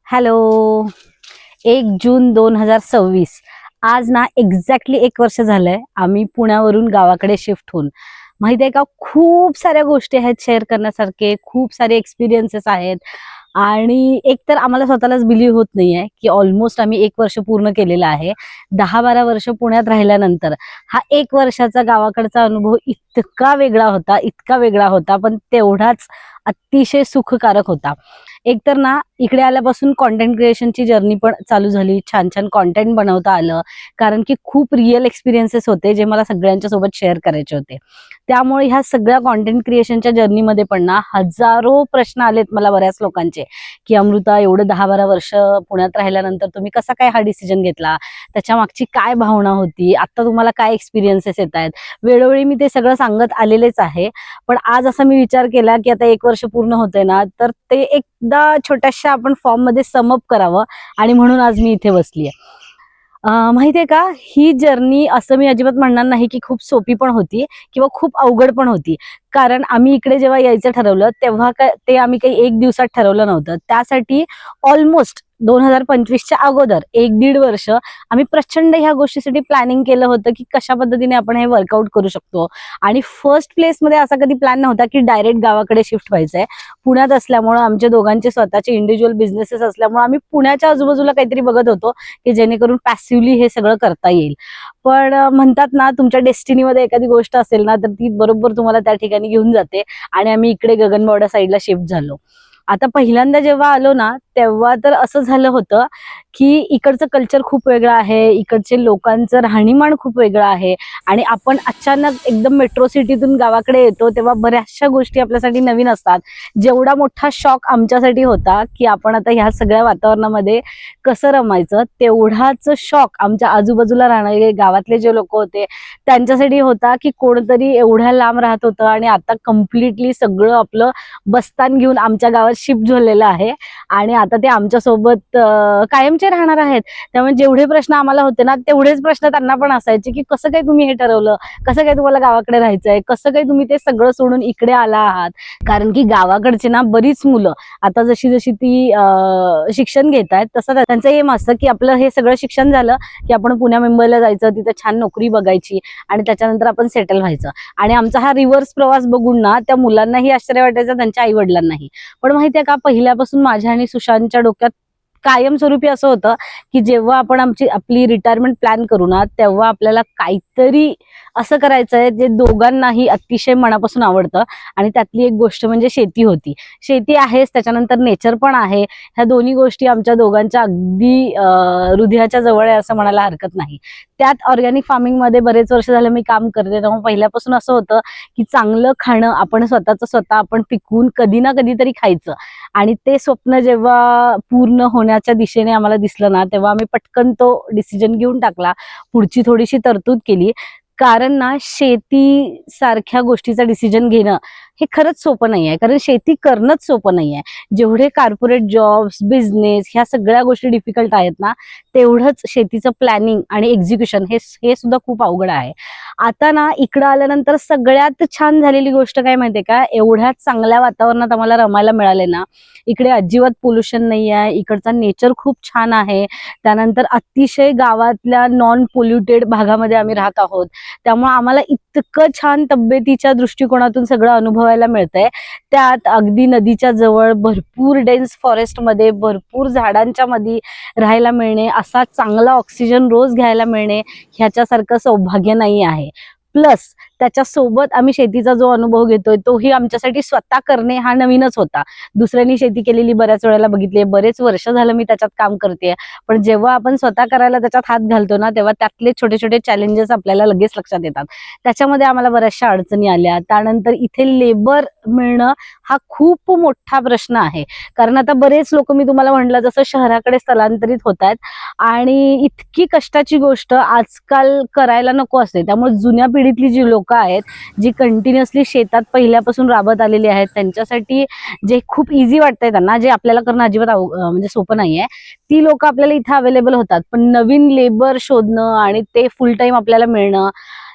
Hello. 1 जून 2026 आज ना exactly 1 वर्ष झालंय आम्ही पुण्यावरून गावाकडे शिफ्ट होऊन. माहिती आहे का, खूप साऱ्या गोष्टी आहेत शेअर करण्यासारखे, खूप सारे एक्सपिरियन्सेस आहेत. आणि एक तर आम्हाला स्वतःलाच बिलीव्ह होत नाहीये की ऑलमोस्ट आम्ही 1 वर्ष पूर्ण केलेलं आहे. 10-12 वर्ष पुण्यात राहिल्यानंतर हा 1 वर्षाचा गावाकडचा अनुभव इतका वेगळा होता, इतका वेगळा होता, पण तेवढाच अतिशय सुखकारक होता. एक तर ना, इकडे आल्यापासून कॉन्टेंट क्रिएशनची जर्नी पण चालू झाली. छान छान कॉन्टेंट बनवता आलं, कारण की खूप रिअल एक्सपिरियन्सेस होते जे मला सगळ्यांच्या सोबत शेअर करायचे होते. त्यामुळे ह्या सगळ्या कॉन्टेंट क्रिएशनच्या जर्नीमध्ये पण ना हजारो प्रश्न आलेत मला बऱ्याच लोकांचे, की अमृता, एवढं 10-12 वर्ष पुण्यात राहिल्यानंतर तुम्ही कसा काय हा डिसिजन घेतला, त्याच्या मागची काय भावना होती, आता तुम्हाला काय एक्सपिरियन्सेस येत आहेत. वेळोवेळी मी ते सगळं सांगत आलेलेच आहे. पण आज असा मी विचार केला की आता 1 वर्ष पूर्ण होतंय ना, तर ते एकदा छोट्याशा आपण फॉर्म मध्ये समअप करावं, आणि म्हणून आज मी इथे बसलीये. माहितीये का, ही जर्नी असं मी अजिबात म्हणणार नाही की खूप सोपी पण होती किंवा खूप अवघड पण होती. कारण आम्ही इकडे जेव्हा यायचं ठरवलं तेव्हा काय ते आम्ही काही 1 दिवसात ठरवलं नव्हतं. त्यासाठी ऑलमोस्ट 2025च्या अगोदर 1-1.5 वर्ष आम्ही प्रचंड ह्या गोष्टीसाठी प्लॅनिंग केलं होतं की कशा पद्धतीने आपण हे वर्कआउट करू शकतो. आणि फर्स्ट प्लेसमध्ये असा कधी प्लॅन नव्हता की डायरेक्ट गावाकडे शिफ्ट व्हायचंय. पुण्यात असल्यामुळं आमच्या दोघांचे स्वतःचे इंडिव्हिज्युअल बिझनेसेस असल्यामुळे आम्ही पुण्याच्या आजूबाजूला काहीतरी बघत होतो की जेणेकरून पॅसिव्हली हे सगळं करता येईल. पण म्हणतात ना, तुमच्या डेस्टिनीमध्ये एखादी गोष्ट असेल ना, तर ती बरोबर तुम्हाला त्या ठिकाणी घेऊन जाते. आणि आम्ही इकडे गगनबावडा साईडला शिफ्ट झालो. आता पहिल्यांदा जेव्हा आलो ना, तेव्हा तर असं झालं होतं की इकडचं कल्चर खूप वेगळं आहे, इकडचे लोकांचं राहणीमान खूप वेगळं आहे. आणि आपण अचानक एकदम मेट्रो सिटीतून गावाकडे येतो तेव्हा बऱ्याचशा गोष्टी आपल्यासाठी नवीन असतात. जेवढा मोठा शॉक आमच्यासाठी होता की आपण आता ह्या सगळ्या वातावरणामध्ये कसं रमायचं, तेवढाच शॉक आमच्या आजूबाजूला राहणारे गावातले जे लोक होते त्यांच्यासाठी होता की कोणतरी एवढ्या लांब राहत होतं आणि आता कम्प्लिटली सगळं आपलं बस्तान घेऊन आमच्या गावात शिफ्ट झालेलं आहे. आणि आता ते आमच्यासोबत कायमचे राहणार आहेत. त्यामुळे जेवढे प्रश्न आम्हाला होते ना, तेवढेच प्रश्न त्यांना पण असायचे की कसं काय तुम्ही हे ठरवलं, कसं काय तुम्हाला गावाकडे राहायचंय, कसं काय तुम्ही ते सगळं सोडून इकडे आला आहात. कारण की गावाकडचे ना बरीच मुलं आता जशी जशी ती शिक्षण घेत आहेत तसं त्यांचं एम असतं की आपलं हे सगळं शिक्षण झालं की आपण पुण्या मुंबईला जायचं, तिथे छान नोकरी बघायची आणि त्याच्यानंतर आपण सेटल व्हायचं. आणि आमचा हा रिव्हर्स प्रवास बघून ना त्या मुलांनाही आश्चर्य वाटायचं, त्यांच्या आई वडिलांनाही. पण माहितीये का, पहिल्यापासून माझ्या आणि सुशांतच्या डोक्यात कायमस्वरूपी असं होतं की जेव्हा आपण आपली रिटायरमेंट प्लॅन करू ना, तेव्हा आपल्याला काहीतरी असं करायचंय जे दोघांनाही अतिशय मनापासून आवडतं. आणि त्यातली एक गोष्ट म्हणजे शेती होती. शेती आहेच, त्याच्यानंतर नेचर पण आहे. ह्या दोन्ही गोष्टी आमच्या दोघांच्या अगदी हृदयाच्या जवळ आहे असं म्हणायला हरकत नाही. त्यात ऑर्गॅनिक फार्मिंग मध्ये बरेच वर्ष झालं मी काम करते, तेव्हा पहिल्यापासून असं होतं की चांगलं खाणं, आपण स्वतः आपण पिकवून कधी ना कधीतरी खायचं. आणि ते स्वप्न जेव्हा पूर्ण होण्याच्या दिशेने आम्हाला दिसलं ना, तेव्हा आम्ही पटकन तो डिसिजन घेऊन टाकला. पुढची थोडीशी तरतूद केली. कारण ना, शेती सारख्या गोष्टीचा डिसिजन घेणं हे खरंच सोपं नाही आहे. कारण शेती करणंच सोपं नाही आहे. जेवढे कॉर्पोरेट जॉब्स, बिझनेस ह्या सगळ्या गोष्टी डिफिकल्ट आहेत ना, तेवढंच शेतीचं प्लॅनिंग आणि एक्झिक्युशन हे सुद्धा खूप अवघड आहे. आता ना, इकडं आल्यानंतर सगळ्यात छान झालेली गोष्ट काय माहितीये का, एवढ्या चांगल्या वातावरणात आम्हाला रमायला मिळाले ना. इकडे अजिबात पोल्युशन नाही आहे, इकडचा नेचर खूप छान आहे. त्यानंतर अतिशय गावातल्या नॉन पोल्युटेड भागामध्ये आम्ही राहत आहोत. त्यामुळे आम्हाला इतकं छान तब्येतीच्या दृष्टिकोनातून सगळं अनुभवायला मिळतंय. त्यात अगदी नदीच्या जवळ भरपूर डेन्स फॉरेस्ट मध्ये भरपूर झाडांच्या मध्ये राहायला मिळणे, असा चांगला ऑक्सिजन रोज घ्यायला मिळणे, ह्याच्यासारखं सौभाग्य नाही आहे. प्लस त्याच्यासोबत आम्ही शेतीचा जो अनुभव घेतोय तोही आमच्यासाठी स्वतः करणे हा नवीनच होता. दुसऱ्यांनी शेती केलेली बऱ्याच वेळेला बघितली, बरेच वर्ष झालं मी त्याच्यात काम करते. पण जेव्हा आपण स्वतः करायला त्याच्यात हात घालतो ना, तेव्हा त्यातले छोटे छोटे चॅलेंजेस आपल्याला लगेच लक्षात येतात. त्याच्यामध्ये आम्हाला बऱ्याचशा अडचणी आल्या. त्यानंतर इथे लेबर मिळणं हा खूप मोठा प्रश्न आहे. कारण आता बरेच लोक, मी तुम्हाला म्हटलं जसं, शहराकडे स्थलांतरित होत आहेत. आणि इतकी कष्टाची गोष्ट आजकाल करायला नको असते. त्यामुळे जुन्या पिढीतली जी लोक आहेत, जी कंटिन्युअसली शेतात पहिल्यापासून राबत आलेली आहेत, त्यांच्यासाठी जे खूप इझी वाटतंय त्यांना, जे आपल्याला करणं अजिबात म्हणजे सोपं नाहीये, ती लोक आपल्याला इथे अवेलेबल होतात. पण नवीन लेबर शोधणं आणि ते फुल टाइम आपल्याला मिळणं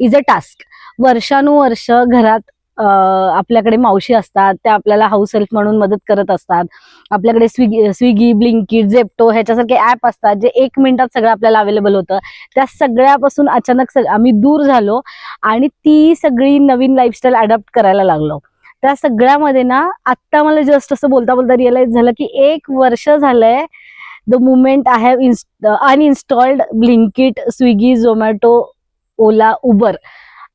इज अ टास्क. वर्षानुवर्ष घरात आपल्याकडे मावशी असतात, त्या आपल्याला हाऊस हेल्प म्हणून मदत करत असतात. आपल्याकडे स्विगी, ब्लिंकिट, झेप्टो ह्याच्यासारखे ऍप असतात जे 1 मिनिटात सगळं आपल्याला अवेलेबल होतं. त्या सगळ्यापासून अचानक आम्ही दूर झालो आणि ती सगळी नवीन लाईफस्टाईल अडॉप्ट करायला लागलो. त्या सगळ्यामध्ये ना आत्ता मला जस्ट असं बोलता बोलता रिअलाइज झालं की 1 वर्ष झालंय the moment I have uninstalled Blinkit, Swiggy, Zomato, Ola, Uber,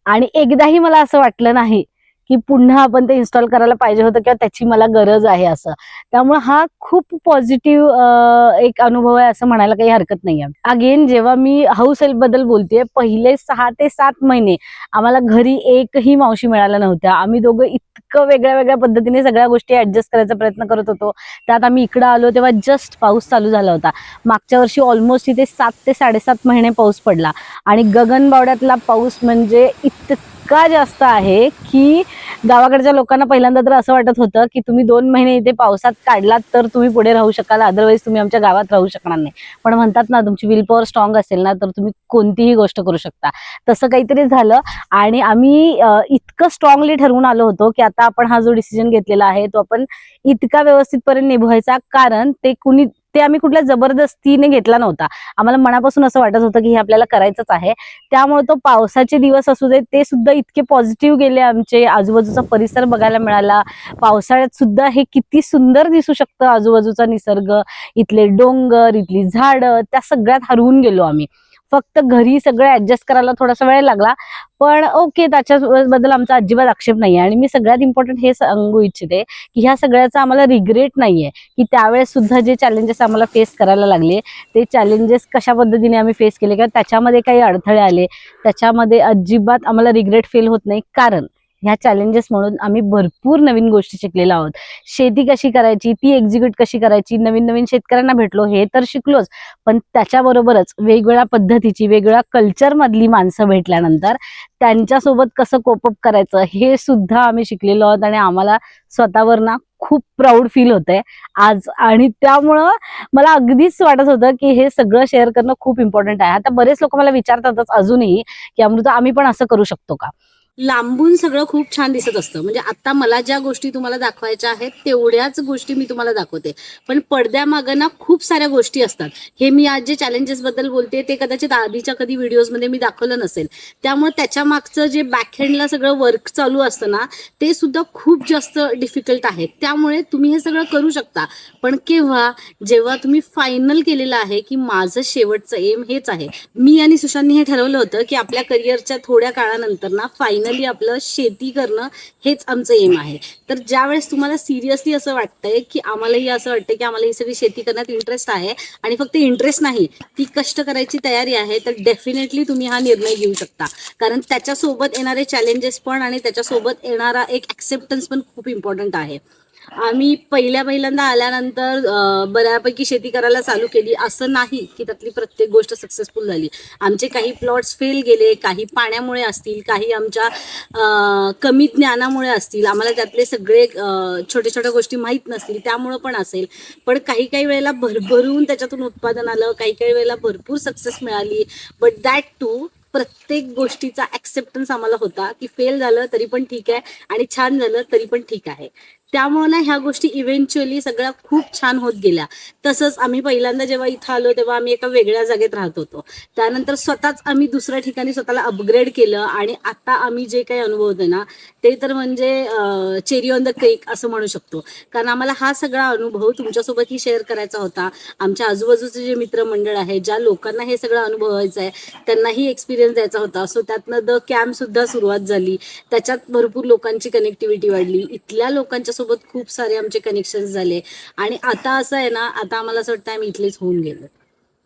आणि एकदाही मला असं वाटलं नाही की पुन्हा आपण ते इन्स्टॉल करायला पाहिजे होतं किंवा त्याची मला गरज आहे असं. त्यामुळे हा खूप पॉझिटिव्ह एक अनुभव आहे असं म्हणायला काही हरकत नाहीये. अगेन जेव्हा मी हाऊस हेल्प बद्दल बोलतेय, पहिले 6 ते 7 महिने आम्हाला घरी एकही मावशी मिळाल्या नव्हत्या. आम्ही दोघं इतकं वेगळ्या वेगळ्या पद्धतीने सगळ्या गोष्टी ऍडजस्ट करायचा प्रयत्न करत होतो. त्यात आम्ही इकडं आलो तेव्हा जस्ट पाऊस चालू झाला होता. मागच्या वर्षी ऑलमोस्ट इथे 7 ते 7.5 महिने पाऊस पडला आणि गगनबावड्यातला पाऊस म्हणजे इतका जास्त आहे की गावाकडच्या लोकांना पहिल्यांदा तर असं वाटत होतं की तुम्ही 2 महिने इथे पावसात काढलात तर तुम्ही पुढे राहू शकाल, अदरवाईज तुम्ही आमच्या गावात राहू शकणार नाही. पण म्हणतात ना, तुमची विल पॉवर स्ट्रॉंग असेल ना तर तुम्ही कोणतीही गोष्ट करू शकता. तसं काहीतरी झालं आणि आम्ही इतकं स्ट्रॉंगली ठरवून आलो होतो की आता आपण हा जो डिसिजन घेतलेला आहे तो आपण इतका व्यवस्थितपर्यंत निभवायचा, कारण ते आम्ही कुठल्या जबरदस्तीने घेतला नव्हता. आम्हाला मनापासून असं वाटत होतं की हे आपल्याला करायचंच आहे. त्यामुळे तो पावसाचे दिवस असू दे ते सुद्धा इतके पॉझिटिव्ह गेले. आमचे आजूबाजूचा परिसर बघायला मिळाला. पावसाळ्यात सुद्धा हे किती सुंदर दिसू शकतं आजूबाजूचा निसर्ग, इथले डोंगर, इथली झाडं, त्या सगळ्यात हरवून गेलो आम्ही. फक्त घरी सगळं ऍडजस्ट करायला थोडासा वेळ लागला, पण ओके, त्याच्याबद्दल आमचा अजिबात आक्षेप नाहीये. आणि मी सगळ्यात इम्पॉर्टंट हे सांगू इच्छिते की ह्या सगळ्याचा आम्हाला रिग्रेट नाहीये की त्यावेळेस सुद्धा जे चॅलेंजेस आम्हाला फेस करायला लागले ते चॅलेंजेस कशा पद्धतीने आम्ही फेस केले किंवा त्याच्यामध्ये काही अडथळे आले त्याच्यामध्ये अजिबात आम्हाला रिग्रेट फील होत नाही, कारण ह्या चॅलेंजेस म्हणून आम्ही भरपूर नवीन गोष्टी शिकलेलो आहोत. शेती कशी करायची, ती एक्झिक्यूट कशी करायची, नवीन नवीन शेतकऱ्यांना भेटलो हे तर शिकलोच, पण त्याच्याबरोबरच वेगवेगळ्या पद्धतीची, वेगवेगळ्या कल्चर मधली माणसं भेटल्यानंतर त्यांच्यासोबत कसं कोपअप करायचं हे सुद्धा आम्ही शिकलेलो आहोत. आणि आम्हाला स्वतःवर ना खूप प्राऊड फील होतंय आज. आणि त्यामुळं मला अगदीच वाटत होतं की हे सगळं शेअर करणं खूप इम्पॉर्टंट आहे. आता बरेच लोक मला विचारतातच अजूनही की अमृता, आम्ही पण असं करू शकतो का? लांबून सगळं खूप छान दिसत असतं, म्हणजे आता मला ज्या गोष्टी तुम्हाला दाखवायच्या आहेत तेवढ्याच गोष्टी मी तुम्हाला दाखवते, पण पडद्यामागं ना खूप साऱ्या गोष्टी असतात. हे मी आज जे चॅलेंजेस बद्दल बोलते ते कदाचित आधीच्या कधी व्हिडिओजमध्ये मी दाखवलं नसेल. त्यामुळे त्याच्या मागचं जे बॅकहँडला सगळं वर्क चालू असतं ना ते सुद्धा खूप जास्त डिफिकल्ट आहे. त्यामुळे तुम्ही हे सगळं करू शकता, पण केव्हा? जेव्हा तुम्ही फायनल केलेलं आहे की माझं शेवटचं एम हेच आहे. मी आणि सुशांतनी हे ठरवलं होतं की आपल्या करिअरच्या थोड्या काळानंतर ना फायनली आपलं शेती करणं हेच आमचं एम आहे. तर ज्यावेळेस तुम्हाला सिरियसली असं वाटतंय की आम्हालाही असं वाटतंय की आम्हाला ही सगळी शेती करण्यात इंटरेस्ट आहे आणि फक्त इंटरेस्ट नाही, ती कष्ट करायची तयारी आहे, तर डेफिनेटली तुम्ही हा निर्णय घेऊ शकता. कारण त्याच्यासोबत येणारे चॅलेंजेस पण आणि त्याच्यासोबत येणारा एक ॲक्सेप्टन्स पण खूप इम्पॉर्टंट आहे. आम्ही पहिल्यांदा आल्यानंतर बऱ्यापैकी शेती करायला चालू केली. असं नाही की त्यातली प्रत्येक गोष्ट सक्सेसफुल झाली. आमचे काही प्लॉट्स फेल गेले, काही पाण्यामुळे असतील, काही आमच्या कमी ज्ञानामुळे असतील, आम्हाला त्यातले सगळे छोट्या छोट्या गोष्टी माहीत नसतील त्यामुळं पण असेल. पण काही वेळेला भरभरून त्याच्यातून उत्पादन आलं, काही वेळेला भरपूर सक्सेस मिळाली. बट दॅट टू प्रत्येक गोष्टीचा ॲक्सेप्टन्स आम्हाला होता की फेल झालं तरी पण ठीक आहे आणि छान झालं तरी पण ठीक आहे. त्यामुळे ना ह्या गोष्टी इव्हेंच्युअली सगळ्या खूप छान होत गेल्या. तसंच आम्ही पहिल्यांदा जेव्हा इथं आलो तेव्हा आम्ही एका वेगळ्या जागेत राहत होतो. त्यानंतर स्वतःच आम्ही दुसऱ्या ठिकाणी स्वतःला अपग्रेड केलं आणि आता आम्ही जे काही अनुभवतोय ना ते तर म्हणजे चेरी ऑन द केक असं म्हणू शकतो. कारण आम्हाला हा सगळा अनुभव तुमच्यासोबतही शेअर करायचा होता. आमच्या आजूबाजूचे जे मित्रमंडळ आहे, ज्या लोकांना हे सगळं अनुभवायचं आहे त्यांनाही एक्सपिरियन्स द्यायचा होता. सो त्यातनं द कॅम्पसुद्धा सुरुवात झाली. त्याच्यात भरपूर लोकांची कनेक्टिव्हिटी वाढली. इथल्या लोकांच्या सोबत खूप सारे आमचे कनेक्शन्स झाले. आणि आता असं आहे ना, आता आम्हाला असं वाटतं आम्ही इथलेच होऊन गेलो.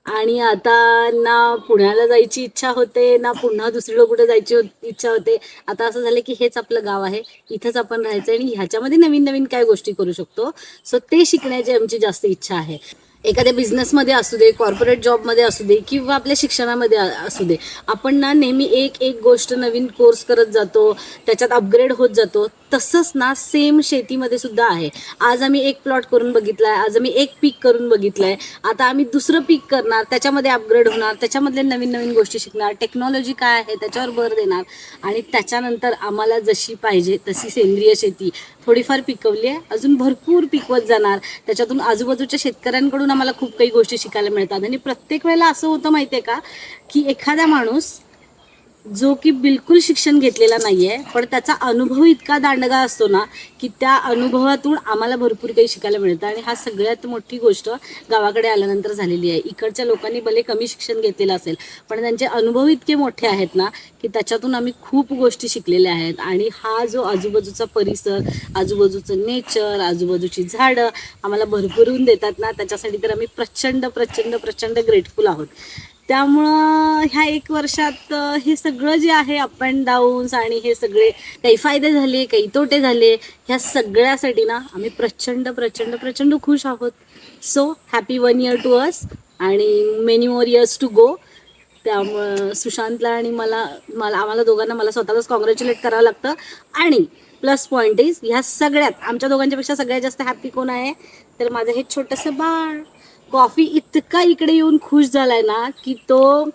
आणि आता ना पुण्याला जायची इच्छा होते, ना पुन्हा दुसरीकडे कुठे जायची इच्छा होते. आता असं झालं की हेच आपलं गाव आहे, इथंच आपण राहायचं आणि ह्याच्यामध्ये नवीन नवीन काय गोष्टी करू शकतो. सो ते शिकण्याची आमची जास्त इच्छा आहे. एखाद्या बिझनेसमध्ये असू दे, कॉर्पोरेट जॉबमध्ये असू दे किंवा आपल्या शिक्षणामध्ये असू दे, आपण ना नेहमी एक गोष्ट नवीन कोर्स करत जातो, त्याच्यात अपग्रेड होत जातो. तसंच ना सेम शेतीमध्ये सुद्धा आहे. आज आम्ही एक प्लॉट करून बघितलाय, आज आम्ही एक पीक करून बघितलंय, आता आम्ही दुसरं पीक करणार, त्याच्यामध्ये अपग्रेड होणार, त्याच्यामधले नवीन नवीन गोष्टी शिकणार, टेक्नॉलॉजी काय आहे त्याच्यावर भर देणार आणि त्याच्यानंतर आम्हाला जशी पाहिजे तशी सेंद्रिय शेती थोडीफार पिकवली आहे, अजून भरपूर पिकवत जाणार. त्याच्यातून आजूबाजूच्या शेतकऱ्यांकडून आम्हाला खूप काही गोष्टी शिकायला मिळतात. आणि प्रत्येक वेळेला असं होतं माहिती आहे का, की एखादा माणूस जो की बिलकुल शिक्षण घेतलेला नाही आहे, पण त्याचा अनुभव इतका दांडगा असतो ना, की त्या अनुभवातून आम्हाला भरपूर काही शिकायला मिळतं. आणि हा सगळ्यात मोठी गोष्ट गावाकडे आल्यानंतर झालेली आहे. इकडच्या लोकांनी भले कमी शिक्षण घेतलेलं असेल, पण त्यांचे अनुभव इतके मोठे आहेत ना, की त्याच्यातून आम्ही खूप गोष्टी शिकलेल्या आहेत. आणि हा जो आजूबाजूचा परिसर, आजूबाजूचं नेचर, आजूबाजूची झाडं आम्हाला भरभरून देतात ना, त्याच्यासाठी तर आम्ही प्रचंड प्रचंड प्रचंड ग्रेटफुल आहोत. त्यामुळं ह्या 1 वर्षात हे सगळं जे आहे अप अँड डाऊन्स आणि हे सगळे काही फायदे झाले, काही तोटे झाले, ह्या सगळ्यासाठी ना आम्ही प्रचंड प्रचंड प्रचंड खुश आहोत. So happy 1 year to us आणि many more years to go. त्यामुळं सुशांतला आणि आम्हाला दोघांना मला स्वतःलाच कॉंग्रॅच्युलेट करावं लागतं. आणि प्लस पॉईंट इज ह्या सगळ्यात आमच्या दोघांच्यापेक्षा सगळ्यात जास्त हॅपी कोण आहे, तर माझं हे छोटंसं बाळ. कॉफी इतका इकडे येऊन खुश झालाय ना, की तो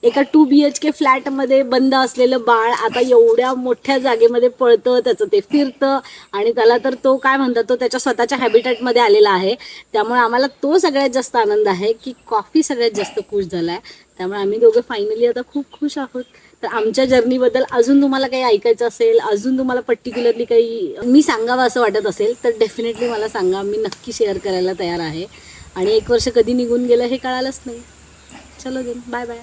एका 2 BHK फ्लॅटमध्ये बंद असलेलं बाळ आता एवढ्या मोठ्या जागेमध्ये पळतं, त्याचं ते फिरतं आणि त्याला तर तो काय म्हणतात, तो त्याच्या स्वतःच्या हॅबिटॅटमध्ये आलेला आहे. त्यामुळे आम्हाला तो सगळ्यात जास्त आनंद आहे, की कॉफी सगळ्यात जास्त खुश झाला आहे. त्यामुळे आम्ही दोघं फायनली आता खूप खुश आहोत. तर आमच्या जर्नीबद्दल अजून तुम्हाला काही ऐकायचं असेल, अजून तुम्हाला पर्टिक्युलरली काही मी सांगावं असं वाटत असेल, तर डेफिनेटली मला सांगा. मी नक्की शेअर करायला तयार आहे. आणि 1 वर्ष कधी निघून गेलं हे कळालंच नाही. चलो देन, बाय बाय.